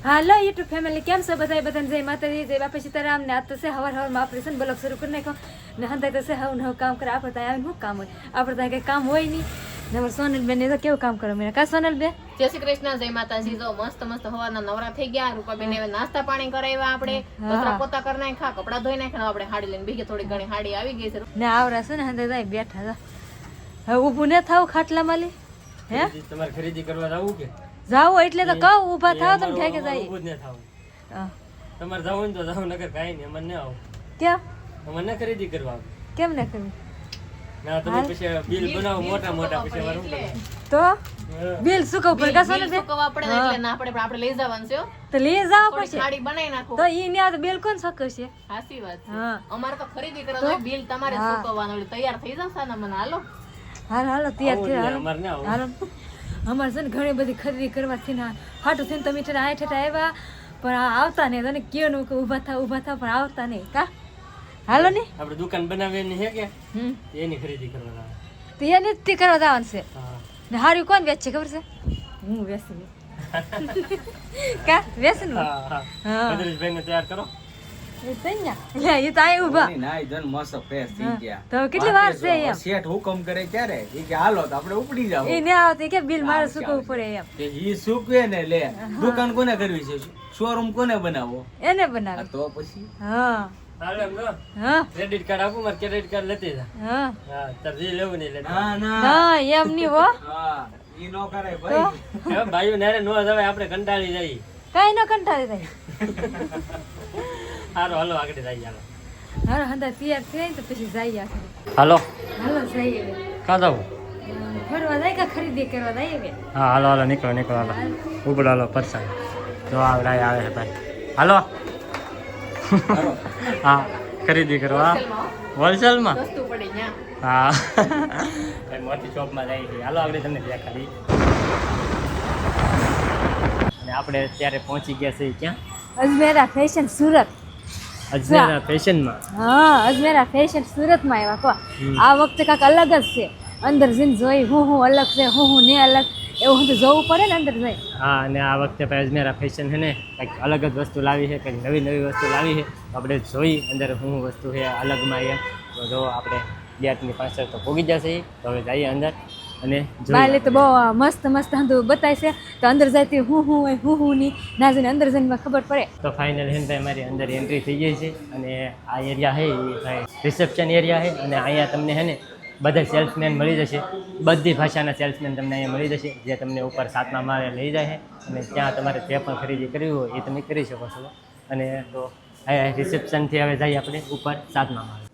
હાલો YouTube family કેમ છો બધા બધાને જય માતાજી જય બાપા સીતારામ ને આ તો છે હવારમાં આપણે છે ને બ્લોગ શરૂ કરી નાખો ને હંધાઈ તો છે હવે કામ કરે આપણે ત્યાં આવીને શું કામ હોય આપણે ત્યાં કંઈ કામ હોય નહીં ને અમારે સોનલબેન ને તો કેવું કામ કરો મેં કા સોનલબેન જય શ્રી કૃષ્ણ જય માતાજી. જો મસ્ત મસ્ત હવારના નવરા થઈ ગયા. રૂપાબેન હવે નાસ્તા પાણી કરાવ્યા, આપણે કચરા પોતા કરી નાખ્યા, કપડા ધોઈ નાખ્યા. આપણે હાડી લઈને બીજી થોડી ઘણી હાડી આવી ગઈ છે ને આવરા છે ને હંધાઈ જાય બેઠા હતા હવે ઊભું ન થાવ ખાટલામાં લી હે તમારે ખરીદી કરવા જાવું કે જાઓ એટલે તો કહું ઊભા થાવ તમે ઠેકે જાય ઊભું જ ન થાવું. તમારે જાવું ને તો જાવ, નકર કાંઈ નહીં, અમને ન આવું. કેમ અમને ખરીદી કરવા આવું. કેમ ન કરવી ના તમે પછી બિલ બનાવો મોટા મોટા, પછી અમારે શું કરવું? તો બિલ શું કહું પર કા સોનલબેન સુકવવા પડે ને એટલે ના પડે, આપણે લઈ જવાનું છે હો. તો લઈ જાવ થોડી પછી હાડી બનાવી નાખો. તો ઈ ને આ તો બિલ કોણ શકશે સાચી વાત છે. હા અમારે તો ખરીદી કરવા હોય, બિલ તમારે સુકવવાનું એટલે તૈયાર થઈ જશે ને મને હાલો. હાલો હાલો તૈયાર થઈ હાલો અમારે ન આવું. હાલો અમારે છે ને ઘણી બધી ખરીદી કરવાથી ને હાટું થઈને તમે ઠેઠ આ ઠેઠ આવ્યા પણ આ આવતા નહીં તને કેવું કે ઊભા થાવ પણ આવતા નહીં કા હાલો ને આપણે દુકાન બનાવવાની છે કે એની ખરીદી કરવા આવે. તો એને જ તે કરવા જવાનું છે હા ને હારું કોણ વેચ છે ખબર છે હું વેચી કા વેચન હા હા હા ભદ્રેશભાઈને તૈયાર કરો. એ તૈયા લે એ તો આય ઊભા નાઈ ધન મસ્ત ફ્રેશ થઈ ગયા. તો કેટલી વાર છે એમ શેઠ હુકમ કરે ક્યારે એ કે હાલો તો આપણે ઉપડી જાવ. એ ને આવતી કે બિલ મારે સૂકવવું પડે એમ કે ઈ સૂકવે ને લે દુકાન કોને કરવી છે, શોરૂમ કોને બનાવવો? એને બનાવે તો પછી હા હાલો એમ જો હા ક્રેડિટ કાર્ડ આપું, મારે ક્રેડિટ કાર્ડ લેતી જા. હા હા તાર જે લેવું નહીં લેતા. ના ના હા એમ નહીં હો હા ઈ નો કરાય ભાઈ. હવે ભાઈઓ નારે નો જવાય, આપણે કંટાળી જઈએ. કઈ ન કંટાળી થાય હાલો હાલો આગળ જઈએ. હાલો હાલો હંધા તૈયાર થઈ તો પછી જઈએ આખરે હાલો હાલો જઈએ કાં જાવું? ફરવા જાય કે ખરીદી કરવા જાય બે હા હાલો હાલો નીકળો નીકળો હાલો ઉપડો હાલો પરસાઈ જો આવડાય આવે છે ભાઈ. હાલો હા ખરીદી કરવા હોલસેલમાં વસ્તુ પડી ન્યા. હા ભાઈ મોટી શોપમાં જાય છે. હાલો આગળ તમને દેખાડી. અને આપણે અત્યારે પહોંચી ગયા છીએ ક્યાં? અજમેરા ફેશન સુરત અજમેરા ફેશનમાં. હા અજમેરા ફેશન સુરતમાં આવ્યા કો આ વખતે કાંક અલગ જ છે અંદર જઈને જોઈ હું અલગ છે હું ને અલગ એવું બધું જોવું પડે ને અંદર જઈ હા અને આ વખતે ભાઈ અજમેરા ફેશન છે ને કંઈક અલગ જ વસ્તુ લાવી છે, કંઈક નવી નવી વસ્તુ લાવી છે. તો આપણે જોઈ અંદર શું વસ્તુ છે અલગમાં એમ. તો જો આપણે ગેટની પાછળ તો પોગી જશે. તો હવે જઈએ અંદર અને બાલે જોઈએ. તો બહુ મસ્ત મસ્ત હંધું બતાય છે તો અંદર જાય હું હોય હું ની ના જઈને અંદર જઈને ખબર પડે તો ફાઇનલ હે ને ભાઈ અમારી અંદર એન્ટ્રી થઈ ગઈ છે. અને આ એરિયા છે એ ભાઈ રિસેપ્શન એરિયા છે. અને અહીંયા તમને છે ને બધા સેલ્સમેન મળી જશે, બધી ભાષાના સેલ્સમેન તમને અહીંયા મળી જશે જે તમને ઉપર 7મા માળે લઈ જાય છે. અને ત્યાં તમારે જે પણ ખરીદી કરવી હોય એ તમે કરી શકો છો. અને તો આ રિસેપ્શનથી હવે જઈએ આપણે ઉપર 7મા માળે.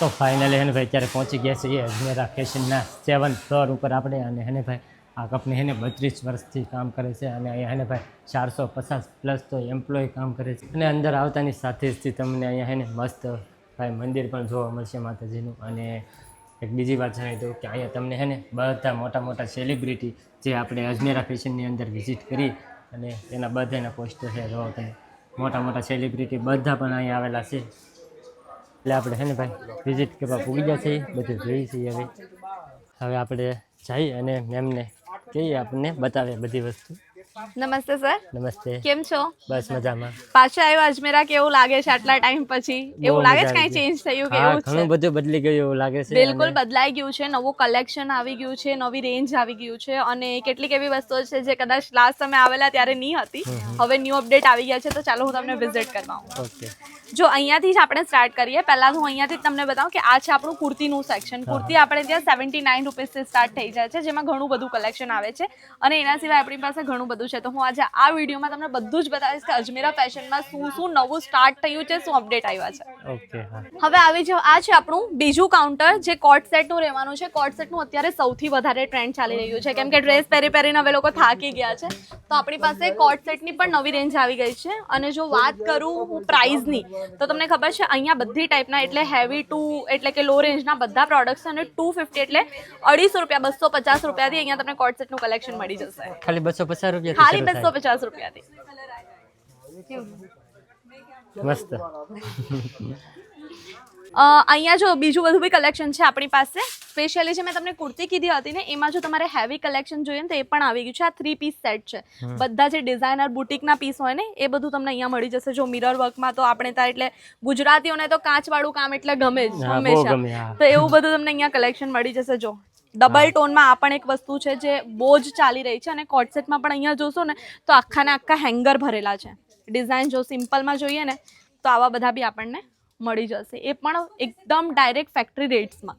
તો ફાઇનલી હેને ભાઈ અત્યારે પહોંચી ગયા છીએ અજમેરા ફેશનના 7th ફ્લોર ઉપર આપણે. અને હેને ભાઈ આ કંપની હેને 32 વર્ષથી કામ કરે છે. અને અહીંયા હેને ભાઈ 450+ તો એમ્પ્લોય કામ કરે છે. અને અંદર આવતાની સાથે જ તમને અહીંયા હેને મસ્ત ભાઈ મંદિર પણ જોવા મળશે માતાજીનું. અને એક બીજી વાત જણાવી દઉં કે અહીંયા તમને હેને બધા મોટા મોટા સેલિબ્રિટી જે આપણે અજમેરા ફેશનની અંદર વિઝિટ કરી અને એના બધાના પોસ્ટર છે જો તમે મોટા મોટા સેલિબ્રિટી બધા પણ અહીંયા આવેલા છે. એટલે આપણે છે ને ભાઈ વિઝિટ કરવા પૂગી ગયા છીએ, બધું જોઈએ છીએ. હવે આપણે જઈએ અને મેમને કહીએ આપણને બતાવે બધી વસ્તુ. નમસ્તે સર, નમસ્તે, કેમ છો? બસ મજામાં. પાછા આવ્યા અજમેરા, કેવું લાગે છે આટલા ટાઈમ પછી? બહુ એવું લાગે છે મજા કઈ આવી ચેન્જ થયું કે હા એવું ઘણું છે? બધું બદલી ગયું એવું લાગે છે. બિલકુલ અને બદલાઈ ગયું છે, નવું કલેક્શન આવી ગયું છે, નવી રેન્જ આવી ગયું છે. અને કેટલીક એવી વસ્તુઓ છે જે કદાચ લાસ્ટ તમે આવેલા ત્યારે નહીં હતી, હવે ન્યૂ અપડેટ આવી ગયા છે. તો ચાલો હું તમને વિઝિટ કરવા આવું. ઓકે જો અહીંયાથી જ આપણે સ્ટાર્ટ કરીએ. પહેલા હું અહીંયાથી જ તમને બતાવું કે આ છે આપણું કુર્તીનું સેક્શન. કુર્તી આપણે ત્યાં 79 રૂપીસથી સ્ટાર્ટ થઈ જાય છે, જેમાં ઘણું બધું કલેક્શન આવે છે. અને એના સિવાય આપણી પાસે ઘણું બધું છે. તો હું આજે આ વિડીયોમાં તમને બધું જ બતાવીશ કે અજમેરા ફેશનમાં શું શું નવું સ્ટાર્ટ થયું છે, શું અપડેટ આવ્યા છે. ઓકે હા હવે આવી જાઓ, આ છે આપણું બીજું કાઉન્ટર જે કોટ સેટનું રહેવાનું છે. કોટ સેટનું અત્યારે સૌથી વધારે ટ્રેન્ડ ચાલી રહ્યું છે, કેમ કે ડ્રેસ પહેરીને હવે લોકો થાકી ગયા છે. તો આપણી પાસે કોટ સેટની પણ નવી રેન્જ આવી ગઈ છે. અને જો વાત કરું હું પ્રાઇઝની, તો તમને ખબર છે અહીંયા બધી ટાઈપના એટલે હેવી ટુ એટલે કે લો રેન્જના બધા પ્રોડક્ટ્સ. અને 250 એટલે 250 રૂપિયા 250 રૂપિયાથી અહીંયા તમને કોટ સેટનું કલેક્શન મળી જશે. ખાલી 250 રૂપિયા ખાલી 250 રૂપિયાથી. મસ્ત. અહીંયા જો બીજું બધું બી કલેક્શન છે આપણી પાસે. સ્પેશિયલી જે મેં તમને કુર્તી કીધી હતી ને એમાં જો તમારે હેવી કલેક્શન જોઈએ ને તો એ પણ આવી ગયું છે. આ 3 પીસ સેટ છે. બધા જે ડિઝાઇનર બુટીકના પીસ હોય ને એ બધું તમને અહીંયા મળી જશે. જો મિરર વર્કમાં તો આપણે ત્યાં એટલે ગુજરાતીઓને તો કાચવાળું કામ એટલે ગમે જ હંમેશા, તો એવું બધું તમને અહીંયા કલેક્શન મળી જશે. જો ડબલ ટોનમાં આ પણ એક વસ્તુ છે જે બહુ જ ચાલી રહી છે. અને કોટ સેટમાં પણ અહીંયા જોશો ને તો આખા ને આખા હેંગર ભરેલા છે. ડિઝાઇન જો સિમ્પલમાં જોઈએ ને તો આવા બધા બી આપણને મળી જશે. એ પણ એકદમ ડાયરેક્ટ ફેક્ટરી રેટ્સમાં.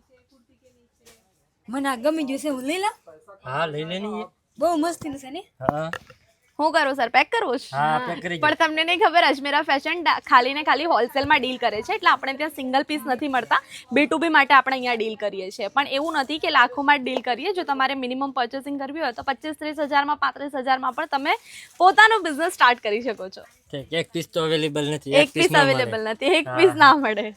મને આ ગમી ગયું છે, હું લઈ લા. હા લઈ લેની. બહુ મસ્તીનું છે ને. હા હું કરું સર, પેક કરવું છે? હા પેક કરી. પણ તમને નહીં ખબર, અજમેરા ફેશન ખાલી ને ખાલી હોલસેલમાં ડીલ કરે છે. એટલે આપણે ત્યાં સિંગલ પીસ નથી મળતા. B2B માટે આપણે અહીંયા ડીલ કરીએ છીએ. પણ એવું નથી કે લાખોમાં ડીલ કરીએ. જો તમારે મિનિમમ પર્ચેસિંગ કરવી હોય તો 25-30 હજારમાં 35 હજારમાં પણ તમે પોતાનો બિઝનેસ સ્ટાર્ટ કરી શકો છો. એક પીસ તો અવેલેબલ નથી. એક પીસ અવેલેબલ નથી, એક પીસ ના મળે.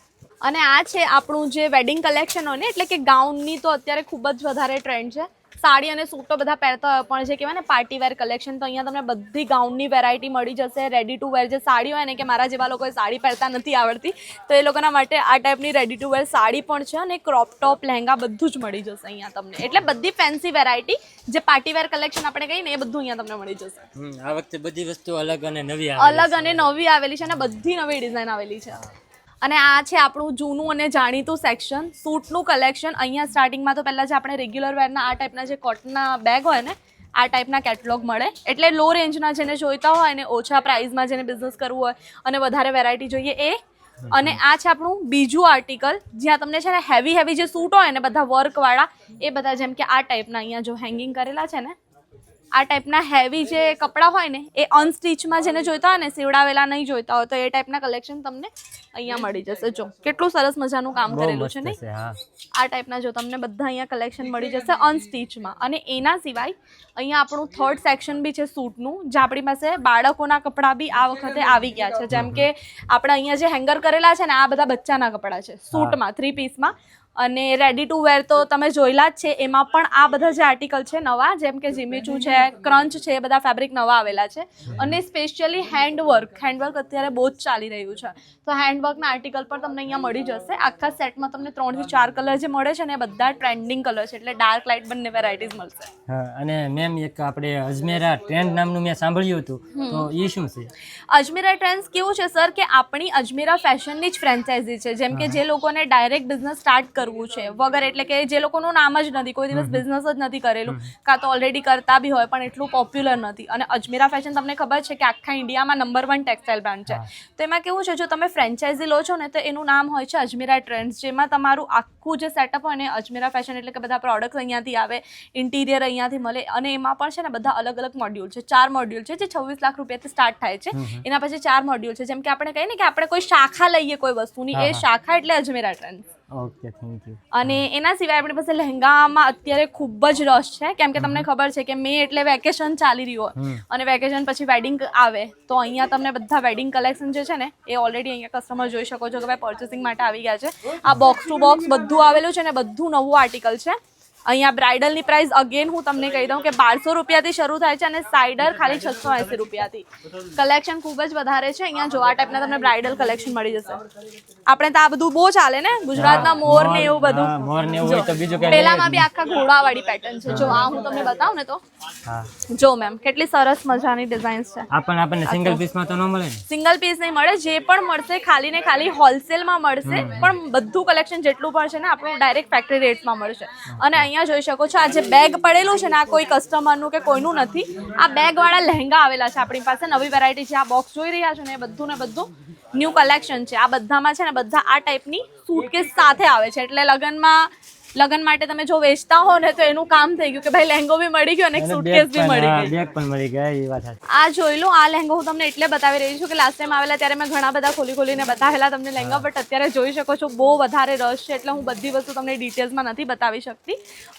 અને આ છે આપણું જે વેડિંગ કલેક્શન હોય ને, એટલે કે ગાઉનની તો અત્યારે ખૂબ જ વધારે ટ્રેન્ડ છે. સાડી અને સૂટો બધા પહેરતા હોય, પણ જે કહેવાય ને પાર્ટી વેર કલેક્શન, તો અહીંયા તમને બધી ગાઉનની વેરાયટી મળી જશે. રેડી ટુ વેર જે સાડી હોય ને, કે મારા જેવા લોકોએ સાડી પહેરતા નથી આવડતી, તો એ લોકોના માટે આ ટાઈપની રેડી ટુ વેર સાડી પણ છે. અને ક્રોપ ટોપ, લહેંગા બધું જ મળી જશે અહીંયા તમને. એટલે બધી ફેન્સી વેરાયટી જે પાર્ટી વેર કલેક્શન આપણે કહીએ ને એ બધું અહીંયા તમને મળી જશે. આ વખતે બધી વસ્તુ અલગ અને નવી આવેલી છે અને બધી નવી ડિઝાઇન આવેલી છે. અને આ છે આપણું જૂનું અને જાણીતું સેક્શન, સૂટનું કલેક્શન. અહીંયા સ્ટાર્ટિંગમાં તો પહેલાં જે આપણે રેગ્યુલર વેરના આ ટાઈપના જે કોટનના બેગ હોય ને, આ ટાઈપના કેટલોગ મળે. એટલે લો રેન્જના જેને જોઈતા હોય ને, ઓછા પ્રાઇસમાં જેને બિઝનેસ કરવું હોય અને વધારે વેરાયટી જોઈએ એ. અને આ છે આપણું બીજું આર્ટિકલ, જ્યાં તમને છે ને હેવી જે સૂટ હોય ને બધા વર્કવાળા, એ બધા જેમ કે આ ટાઈપના અહીંયા જો હેંગિંગ કરેલા છે ને, આ ટાઈપના હેવી જે કપડાં હોય ને એ અનસ્ટિચમાં જેને જોઈતા હોય ને, સીવડાવેલા નહીં જોઈતા હોય, તો એ ટાઈપના કલેક્શન તમને અહીંયા મળી જશે. જો કેટલું સરસ મજાનું કામ કરેલું છે ને. આ ટાઈપના જો તમને બધા અહીંયા કલેક્શન મળી જશે અનસ્ટિચમાં. અને એના સિવાય અહીંયા આપણું થર્ડ સેક્શન બી છે સૂટનું, જે આપણી પાસે બાળકોના કપડાં બી આ વખતે આવી ગયા છે. જેમ કે આપણે અહીંયા જે હેંગર કરેલા છે ને, આ બધા બચ્ચાના કપડાં છે સૂટમાં, 3 પીસમાં. અને રેડી ટુ વેર તો તમે જોયેલા જ છે. એમાં પણ આ બધા જે આર્ટિકલ છે નવા, જેમ કે જીમીચુ છે, ક્રંચ છે, એ બધા ફેબ્રિક નવા આવેલા છે. અને સ્પેશિયલી હેન્ડવર્ક અત્યારે બહુ જ ચાલી રહ્યું છે, તો હેન્ડવર્કના આર્ટિકલ પણ તમને અહીંયા મળી જશે. આખા સેટમાં તમને 3 થી 4 કલર જે મળે છે ને એ બધા ટ્રેન્ડિંગ કલર છે, એટલે ડાર્ક લાઇટ બંને વેરાયટીઝ મળશે. હા. અને મેમ એક આપણે અજમેરા ટ્રેન્ડ નામનું મેં સાંભળ્યું હતું, તો એ શું છે? અજમેરા ટ્રેન્ડ્સ કેવું છે સર, કે આપણી અજમેરા ફેશનની જ ફ્રેન્ચાઇઝી છે. જેમ કે જે લોકોને ડાયરેક્ટ બિઝનેસ સ્ટાર્ટ કરવું છે વગર, એટલે કે જે લોકોનું નામ જ નથી, કોઈ દિવસ બિઝનેસ જ નથી કરેલું, કાં તો ઓલરેડી કરતા બી હોય પણ એટલું પોપ્યુલર નથી. અને અજમેરા ફેશન તમને ખબર છે કે આખા ઇન્ડિયામાં નંબર 1 ટેક્સટાઇલ બ્રાન્ડ છે. તો એમાં કેવું છે, જો તમે ફ્રેન્ચાઇઝી લો છો ને તો એનું નામ હોય છે અજમેરા ટ્રેન્ડ્સ, જેમાં તમારું આખું જે સેટઅપ હોય ને અજમેરા ફેશન, એટલે કે બધા પ્રોડક્ટ્સ અહીંયાથી આવે, ઇન્ટિરિયર અહીંયાથી મળે. અને એમાં પણ છે ને બધા અલગ અલગ મોડ્યુલ છે. 4 મોડ્યુલ છે જે 26 લાખ રૂપિયાથી સ્ટાર્ટ થાય છે. એના પછી 4 મોડ્યુલ છે. જેમ કે આપણે કહીએ ને કે આપણે કોઈ શાખા લઈએ કોઈ વસ્તુની, એ શાખા એટલે Ajmera trends. Okay, thank you. અને એના સિવાય આપણી પાસે લહેંગામાં અત્યારે ખૂબ જ રશ છે. કેમ કે તમને ખબર છે કે મે એટલે વેકેશન ચાલી રહ્યું હોય, અને વેકેશન પછી વેડિંગ આવે, તો અહીંયા તમને બધા વેડિંગ કલેક્શન જે છે ને એ ઓલરેડી અહીંયા કસ્ટમર જોઈ શકો છો કે ભાઈ પર્ચેસિંગ માટે આવી ગયા છે. આ બોક્સ ટુ બોક્સ બધું આવેલું છે ને બધું નવું આર્ટિકલ છે. અહીંયા બ્રાઇડલની પ્રાઇસ અગેન હું તમને કહી દઉં કે 1200 રૂપિયાથી શરૂ થાય છે, અને સાઇડર ખાલી 680 રૂપિયાથી. કલેક્શન ખૂબ જ વધારે છે. અહીંયા જો આ ટાઈપના તમને બ્રાઇડલ કલેક્શન મળી જશે. આપણે તો આ બધું બહુ ચાલે ને ગુજરાતના, મોર ને એવું બધું. મોર ને એવું તો બીજું કઈ. પેલામાં બી આખા ઘોડાવાળી પેટર્ન છે. જો આ હું તમને બતાવું ને તો જો મેમ કેટલી સરસ મજાની ડિઝાઇન્સ છે. આપણને સિંગલ પીસમાં તો ન મળે ને? સિંગલ પીસ નહીં મળે, જે પણ મળશે ખાલી ને ખાલી હોલસેલમાં મળશે. પણ બધું કલેક્શન જેટલું પણ છે ને આપણું ડાયરેક્ટ ફેક્ટરી રેટ્સમાં મળશે. અને અહીંયા જોઈ શકો છો આ જે બેગ પડેલું છે ને, આ કોઈ કસ્ટમરનું કે કોઈનું નથી. આ બેગ વાળા લહેંગા આવેલા છે આપણી પાસે, નવી વેરાયટી છે. આ બોક્સ જોઈ રહ્યા છો ને, એ બધું ને બધું ન્યૂ કલેક્શન છે. આ બધામાં છે ને બધા આ ટાઈપની સૂટકેસ સાથે આવે છે. એટલે લગન માટે તમે જો વેચતા હો ને તો એનું કામ થઈ ગયું કે ભાઈ લહેંગો બી મળી ગયો અને સૂટકેસ બી મળી ગઈ. બેગ પણ મળી ગયા, એ વાત સાચી. આ જોઈ લો, આ લહેંગો હું તમને એટલે બતાવી રહી છું કે લાસ્ટ ટાઈમ આવેલા ત્યારે મેં ઘણા બધા ખોલીને બતાવેલા તમને લહેંગા, બટ અત્યારે જોઈ શકો છો બહુ વધારે રશ છે, એટલે હું બધી વસ્તુ તમને ડિટેલ્સમાં નથી બતાવી શકતી.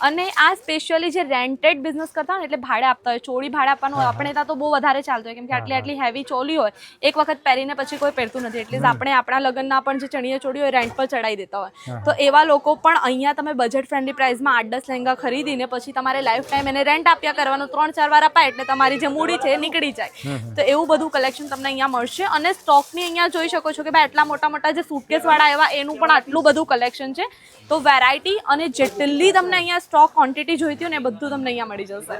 અને આ સ્પેશિયલી જે રેન્ટેડ બિઝનેસ કરતા હોય ને, એટલે ભાડે આપતા હોય, ચોળી ભાડે આપવાનું હોય, આપણે ત્યાં તો બહુ વધારે ચાલતું હોય. કેમ કે આટલી હેવી ચોલી હોય, એક વખત પહેરીને પછી કોઈ પહેરતું નથી. એટલે આપણે આપણા લગ્નના પણ જે ચણિયા ચોળી હોય રેન્ટ પર ચડાવી દેતા હોય. તો એવા લોકો પણ અહીંયા તમે બજેટ ફ્રેન્ડલી પ્રાઇસમાં 8-10 લહેંગા ખરીદીને પછી તમારે લાઈફ ટાઈમ એને રેન્ટ આપ્યા કરવાનું 3-4 વાર અપાય એટલે તમારી જે મૂડી છે એ નીકળી જાય. તો એવું બધું કલેક્શન તમને અહીંયા મળશે. અને સ્ટોકની અહીંયા જોઈ શકો છો કે ભાઈ આટલા મોટા મોટા જે સુટકેસવાળા એવા એનું પણ આટલું બધું કલેક્શન છે. તો વેરાયટી અને જેટલી તમને અહીંયા સ્ટોક ક્વોન્ટિટી જોઈતી હોય ને એ બધું તમને અહીંયા મળી જશે.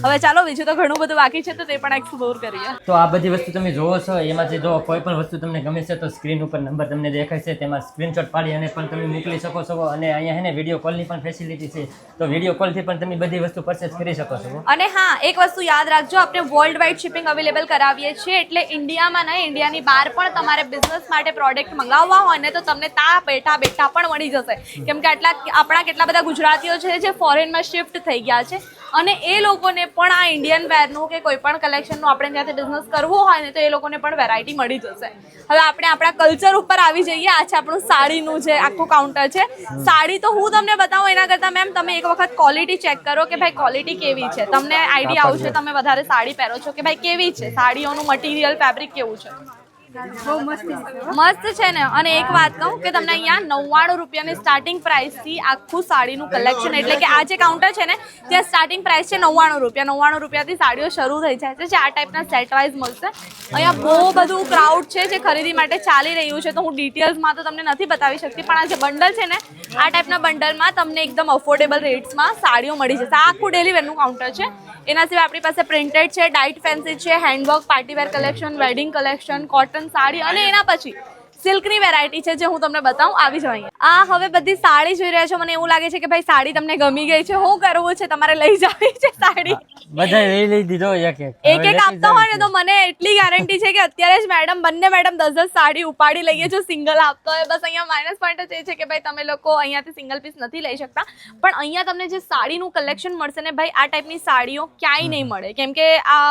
હવે ચાલો બીજું તો ઘણું બધું બાકી છે તો તે પણ એક્સપ્લોર કરીએ. તો આ બધી વસ્તુ તમે જોવો છો એમાંથી જો કોઈ પણ વસ્તુ તમને ગમે છે તો સ્ક્રીન ઉપર નંબર તમને દેખાય છે તેમાં સ્ક્રીનશોટ પાડી અને પણ તમે મોકલી શકો છો. અને અહીંયા હે ને વિડીયો કોલની પણ ફેસિલિટી છે તો વિડીયો કોલથી પણ તમે બધી વસ્તુ પરચેસ કરી શકો છો. અને હા એક વસ્તુ યાદ રાખજો આપણે વર્લ્ડ વાઇડ શિપિંગ અવેલેબલ કરાવીએ છીએ એટલે ઇન્ડિયામાં નહીં ઇન્ડિયાની બહાર પણ તમારે બિઝનેસ માટે પ્રોડક્ટ મંગાવવા હોય ને તો તમને ત્યાં બેઠા બેઠા પણ મળી જશે. કેમ કે આપણા કેટલા બધા ગુજરાતીઓ છે જે ફોરેનમાં શિફ્ટ થઈ ગયા છે અને એ લોકોને પણ આ ઇન્ડિયન વેરનું કે કોઈ પણ કલેક્શનનું આપણે ત્યાંથી બિઝનેસ કરવું હોય ને તો એ લોકોને પણ વેરાયટી મળી જશે. હવે આપણે આપણા કલ્ચર ઉપર આવી જઈએ. આ છે આપણું સાડીનું જે આખું કાઉન્ટર છે. સાડી તો હું તમને બતાવું એના કરતાં મેમ તમે એક વખત ક્વોલિટી ચેક કરો કે ભાઈ ક્વોલિટી કેવી છે. તમને આઈડિયા આવશે તમે વધારે સાડી પહેરો છો કે ભાઈ કેવી છે સાડીઓનું મટીરિયલ ફેબ્રિક કેવું છે. મસ્ત છે ને. અને એક વાત કહું કે તમને અહીંયા 99 રૂપિયાની સ્ટાર્ટિંગ પ્રાઇસથી આખું સાડીનું કલેક્શન એટલે કે આ જે કાઉન્ટર છે ને ત્યાં સ્ટાર્ટિંગ પ્રાઇસ છે 99 રૂપિયા. 99 રૂપિયાથી સાડીઓ શરૂ થઈ જાય છે. આ ટાઈપના સેટ વાઇઝ મળશે. અહીંયા બહુ બધું ક્રાઉડ છે જે ખરીદી માટે ચાલી રહ્યું છે તો હું ડિટેલ્સમાં તો તમને નથી બતાવી શકતી પણ આ જે બંડલ છે ને આ ટાઈપના બંડલમાં તમને એકદમ અફોર્ડેબલ રેટ્સમાં સાડીઓ મળી જશે. આ આખું ડેલી વેરનું કાઉન્ટર છે. એના સિવાય આપણી પાસે પ્રિન્ટેડ છે, ડાઇટ ફેન્સી છે, handwork, partywear collection, wedding collection, cotton sari અને એના પછી સિલ્કની વેરાયટી છે જે હું તમને બતાવું. આવી જાઓ અહીંયા. આ હવે બધી સાડી જોઈ રહ્યા છો મને એવું લાગે છે કે ભાઈ સાડી તમને ગમી ગઈ છે. શું કરવું છે તમારે લઈ જવી છે સાડી? બધા લઈ લીધો એક આપતા હોય ને તો મને એટલી ગેરંટી છે કે અત્યારે જ બંને મેડમ 10 સાડી ઉપાડી લઈએ જો સિંગલ આપતો હોય. બસ અહીંયા માઇનસ પોઈન્ટ જ એ છે કે ભાઈ તમે લોકો અહીંયાથી સિંગલ પીસ નથી લઈ શકતા પણ અહીંયા તમને જે સાડીનું કલેક્શન મળશે ને ભાઈ આ ટાઈપની સાડીઓ ક્યાંય નહીં મળે. કેમ કે આ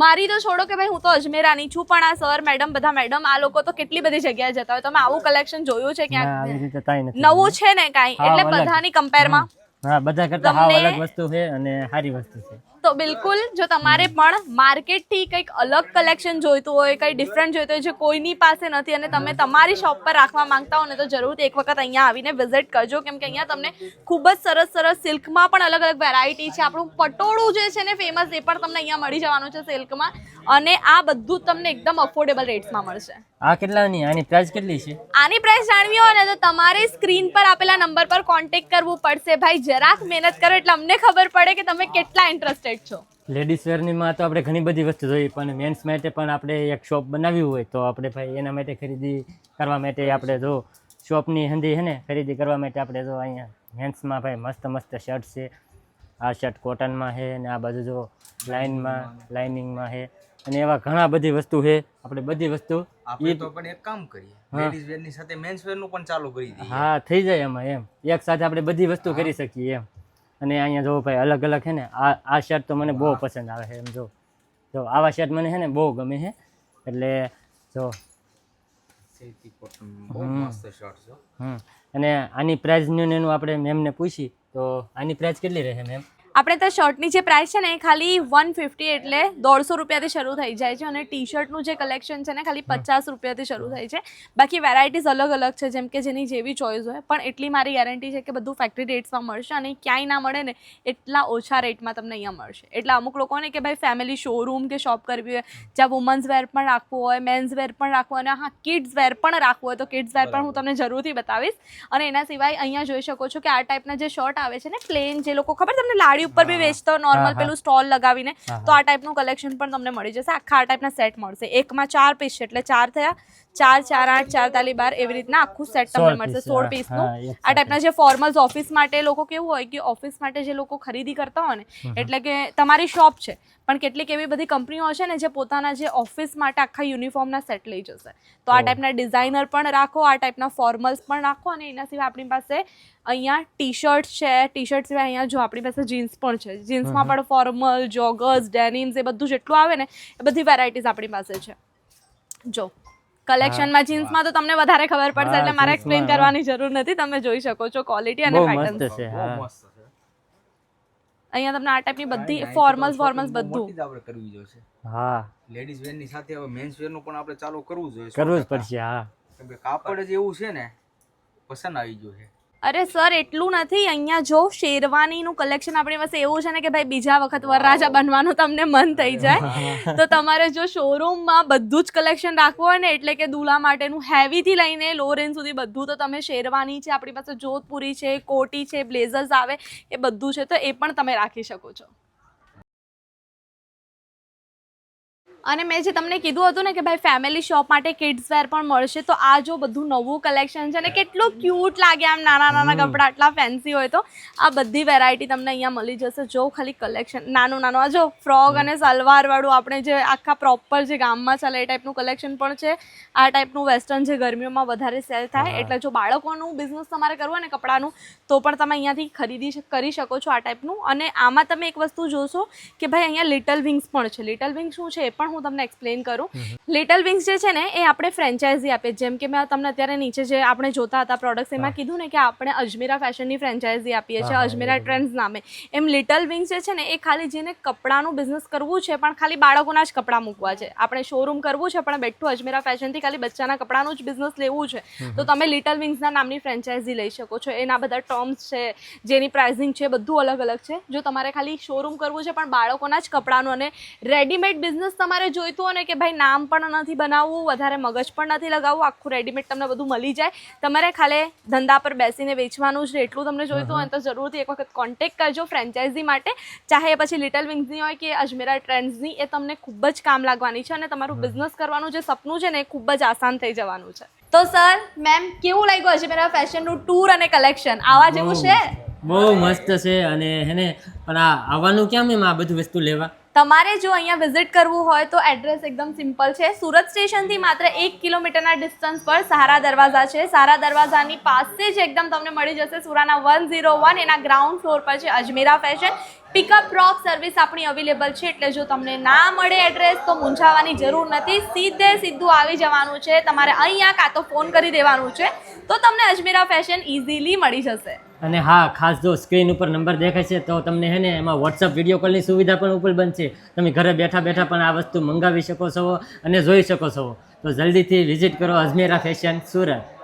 મારી તો છોડો કે ભાઈ હું તો અજમેરાની છું પણ આ સર મેડમ બધા મેડમ આ લોકો તો કેટલી બધી જગ્યાએ જતા હોય. તમે આવું કલેક્શન જોયું છે ક્યાંક? નવું છે ને કાંઈ એટલે બધાની કમ્પેરમાં બધા કરતા હાવ અલગ વસ્તુ છે અને સારી વસ્તુ છે. તો બિલકુલ જો તમારે પણ માર્કેટથી કંઈક અલગ કલેક્શન જોઈતું હોય કંઈ ડિફરન્ટ જોઈતું હોય જે કોઈની પાસે નથી અને તમે તમારી શોપ પર રાખવા માંગતા હો ને તો જરૂરથી એક વખત અહીંયા આવીને વિઝિટ કરજો. કેમ કે અહીંયા તમને ખૂબ જ સરસ સરસ સિલ્કમાં પણ અલગ અલગ વેરાયટી છે. આપણું પટોળું જે છે ને ફેમસ એ પણ તમને અહીંયા મળી જવાનું છે સિલ્કમાં અને આ બધું તમને એકદમ અફોર્ડેબલ રેટ્સમાં મળશે. આ કેટલાની આની પ્રાઇસ કેટલી છે? આની પ્રાઇસ જાણવી હોય ને તો તમારે સ્ક્રીન પર આપેલા નંબર પર કોન્ટેક્ટ કરવું પડશે. ભાઈ જરાક મહેનત કરો એટલે અમને ખબર પડે કે તમે કેટલા ઇન્ટરેસ્ટેડ છો. લેડીઝ વેરની માં તો આપણે ઘણી બધી વસ્તુ જોઈએ પણ મેન્સ માટે પણ આપણે એક શોપ બનાવવી હોય તો આપણે ભાઈ એના માટે ખરીદી કરવા માટે આપણે જો શોપની હંધી છે ને ખરીદી કરવા માટે આપણે જો અહીંયા મેન્સમાં ભાઈ મસ્ત મસ્ત શર્ટ છે. આ શર્ટ કોટનમાં છે અને આ બાજુ જો લાઇનિંગમાં છે અને એવા ઘણા બધી વસ્તુ છે. આપણે બધી વસ્તુ આપણે તો પણ એક કામ કરીએ લેડીઝ વેરની સાથે મેન્સ વેરનું પણ ચાલુ કરી દઈએ. હા થઈ જાય એમાં એમ એક સાથે આપણે બધી વસ્તુ કરી શકીએ એમ. અને અહીંયા જો ભાઈ અલગ અલગ છે ને આ શર્ટ તો મને બહુ પસંદ આવે છે એમ. જો આવા શર્ટ મને છે ને બહુ ગમે છે એટલે જો સિલ્કી કોટન બહુ મસ્ત શર્ટ છે. અને આની પ્રાઇસનું એનું આપણે મેમને પૂછી તો આની પ્રાઇસ કેટલી રહે મેમ? આપણે તો શર્ટની જે પ્રાઇસ છે ને એ ખાલી 150 એટલે 150 રૂપિયાથી શરૂ થઈ જાય છે અને ટી શર્ટનું જે કલેક્શન છે ને ખાલી 50 રૂપિયાથી શરૂ થાય છે. બાકી વેરાયટીઝ અલગ અલગ છે જેમ કે જેની જેવી ચોઈસ હોય પણ એટલી મારી ગેરંટી છે કે બધું ફેક્ટરી રેટ્સમાં મળશે અને ક્યાંય ના મળે ને એટલા ઓછા રેટમાં તમને અહીંયા મળશે. એટલે અમુક લોકોને કે ભાઈ ફેમિલી શોરૂમ કે શોપ કરવી હોય જ્યાં વુમન્સ વેર પણ રાખવું હોય મેન્સ વેર પણ રાખવું હોય અને હા કિડ્સ વેર પણ રાખવું હોય તો કિડ્સ વેર પણ હું તમને જરૂરથી બતાવીશ. અને એના સિવાય અહીંયા જોઈ શકો છો કે આ ટાઈપના જે શર્ટ આવે છે ને પ્લેન જે લોકો ખબર તમને લાડી ઉપર બી વેચતો નોર્મલ પેલું સ્ટોલ લગાવીને તો આ ટાઈપનું કલેક્શન પણ તમને મળી જશે. આખા આ ટાઈપના સેટ મળશે. એકમાં 4 પીસ છે એટલે 4 થયા 4 4 8 4 તાલી 12 એવી રીતના આખું સેટ તમને મળશે 16 પીસનું. આ ટાઈપના જે ફોર્મલ્સ ઓફિસ માટે લોકો કેવું હોય કે ઓફિસ માટે જે લોકો ખરીદી કરતા હોય ને એટલે કે તમારી શોપ છે પણ કેટલીક એવી બધી કંપનીઓ હશે ને જે પોતાના જે ઓફિસ માટે આખા યુનિફોર્મના સેટ લઈ જશે તો આ ટાઈપના ડિઝાઇનર પણ રાખો આ ટાઈપના ફોર્મલ્સ પણ રાખો. અને એના સિવાય આપણી પાસે અહીંયા ટી શર્ટ છે. ટી શર્ટ સિવાય અહીંયા જો આપણી પાસે જીન્સ પણ છે. જીન્સમાં પણ ફોર્મલ જોગર્સ ડેનિમ્સ એ બધું જેટલું આવે ને એ બધી વેરાયટીઝ આપણી પાસે છે. જો કલેક્શનમાં જીન્સમાં તો તમને વધારે ખબર પડશે એટલે મારે એક્સપ્લેન કરવાની જરૂર નથી. તમે જોઈ શકો છો ક્વોલિટી અને પેટર્ન્સ અહીંયા તમને આ ટાઈપની બધી ફોર્મલ્સ બધું આપણે કરવી જોઈશે. હા લેડીઝ વેર ની સાથે હવે મેન્સ વેર નું પણ આપણે ચાલુ કરવું જોઈએ. કરવું જ પડશે. હા કેમ કે કાપડ જ એવું છે ને પસંદ આવી ગયું છે. અરે સર એટલું નથી, અહીંયા જો શેરવાનીનું કલેક્શન આપણી પાસે એવું છે ને કે ભાઈ બીજા વખત વરરાજા બનવાનું તમને મન થઈ જાય. તો તમારે જો શોરૂમમાં બધું જ કલેક્શન રાખવું હોય ને, એટલે કે દુલ્હા માટેનું હેવીથી લઈને લો રેન્જ સુધી બધું, તો તમે શેરવાની છે, આપણી પાસે જોધપુરી છે, કોટી છે, બ્લેઝર્સ આવે, એ બધું છે, તો એ પણ તમે રાખી શકો છો. અને મેં જે તમને કીધું હતું ને કે ભાઈ ફેમિલી શોપ માટે કિડ્સ વેર પણ મળશે, તો આ જો બધું નવું કલેક્શન છે ને, કેટલું ક્યુટ લાગે આમ નાના નાના કપડાં આટલા ફેન્સી હોય તો આ બધી વેરાયટી તમને અહીંયા મળી જશે. જો ખાલી કલેક્શન નાનું નાનું, આ જો ફ્રોક અને સલવારવાળું આપણે જે આખા પ્રોપર જે ગામમાં ચાલે એ ટાઈપનું કલેક્શન પણ છે. આ ટાઈપનું વેસ્ટર્ન જે ગરમીઓમાં વધારે સેલ થાય, એટલે જો બાળકોનું બિઝનેસ તમારે કરવું હોય ને કપડાનું, તો પણ તમે અહીંયાથી ખરીદી કરી શકો છો આ ટાઈપનું. અને આમાં તમે એક વસ્તુ જોશો કે ભાઈ અહીંયા લિટલ વિંગ્સ પણ છે. લિટલ વિંગ્સ શું છે એ પણ હું તમને એક્સપ્લેન કરું. લિટલ વિંગ્સ જે છે ને એ આપણે ફ્રેન્ચાઇઝી આપીએ. જેમ કે મેં તમને અત્યારે નીચે જે આપણે જોતા હતા પ્રોડક્ટ્સ, એમાં કીધું ને કે આપણે અજમેરા ફેશનની ફ્રેન્ચાઇઝી આપીએ છીએ, અજમેરા ટ્રેન્ડ્સ નામે. એમ લિટલ વિંગ્સ જે છે ને એ ખાલી જેને કપડાનું બિઝનેસ કરવું છે, પણ ખાલી બાળકોના જ કપડાં મૂકવા છે, આપણે શોરૂમ કરવું છે પણ બેઠું અજમેરા ફેશનથી ખાલી બચ્ચાના કપડાનું જ બિઝનેસ લેવું છે, તો તમે લિટલ વિંગ્સના નામની ફ્રેન્ચાઇઝી લઈ શકો છો. એના બધા ટર્મ્સ છે, જેની પ્રાઇસિંગ છે, બધું અલગ અલગ છે. જો તમારે ખાલી શોરૂમ કરવું છે પણ બાળકોના જ કપડાનું, અને રેડીમેડ બિઝનેસ તમારે જોઈતું હોય ને કે ભાઈ નામ પણ નથી બનાવવું, વધારે મગજ પણ નથી લગાવવું, આખું રેડીમેડ તમને બધું મળી જાય, તમારે ખાલી ધંધા પર બેસીને વેચવાનું છે, એટલું તમને જોઈતું હોય તો જરૂરથી એક વખત કોન્ટેક્ટ કરજો ફ્રેન્ચાઇઝી માટે. ચાહે એ પછી લિટલ વિંગ્સની હોય કે અજમેરા ટ્રેન્ડ્સની, એ તમને ખૂબ જ કામ લાગવાની છે અને તમારું બિઝનેસ કરવાનું જે સપનું છે ને એ ખૂબ જ આસાન થઈ જવાનું છે. તો સર, મેમ કેવું લાગ્યું અજમેરા ફેશનનું ટૂર અને કલેક્શન? આવા જેવું છે? બહુ મસ્ત છે. અને હેને પણ આ આવવાનું ક્યાં મેમ આ બધું વસ્તુ લેવા? તમારે જો અહીંયા વિઝિટ કરવું હોય તો એડ્રેસ એકદમ સિમ્પલ છે. સુરત સ્ટેશનથી માત્ર 1 કિલોમીટરના ડિસ્ટન્સ પર સહારા દરવાજા છે. સહારા દરવાજાની પાસે જ એકદમ તમને મળી જશે સુરાના 101, એના ગ્રાઉન્ડ ફ્લોર પર છે Ajmera fashion. Pickup drop service આપણી અવેલેબલ છે, એટલે જો તમને ના મળે એડ્રેસ તો મૂંઝાવાની જરૂર નથી, સીધું આવી જવાનું છે. તમારે અહીંયા કાં તો ફોન કરી દેવાનું છે, તો તમને અજમેરા ફેશન ઇઝીલી મળી જશે. અને હા, ખાસ જો સ્ક્રીન ઉપર નંબર દેખાય છે તો તમને હે ને એમાં વોટ્સઅપ વિડીયો કોલની સુવિધા પણ ઉપલબ્ધ છે. તમે ઘરે બેઠા બેઠા પણ આ વસ્તુ મંગાવી શકો છો અને જોઈ શકો છો. તો જલ્દીથી વિઝિટ કરો અજમેરા ફેશન સુરત.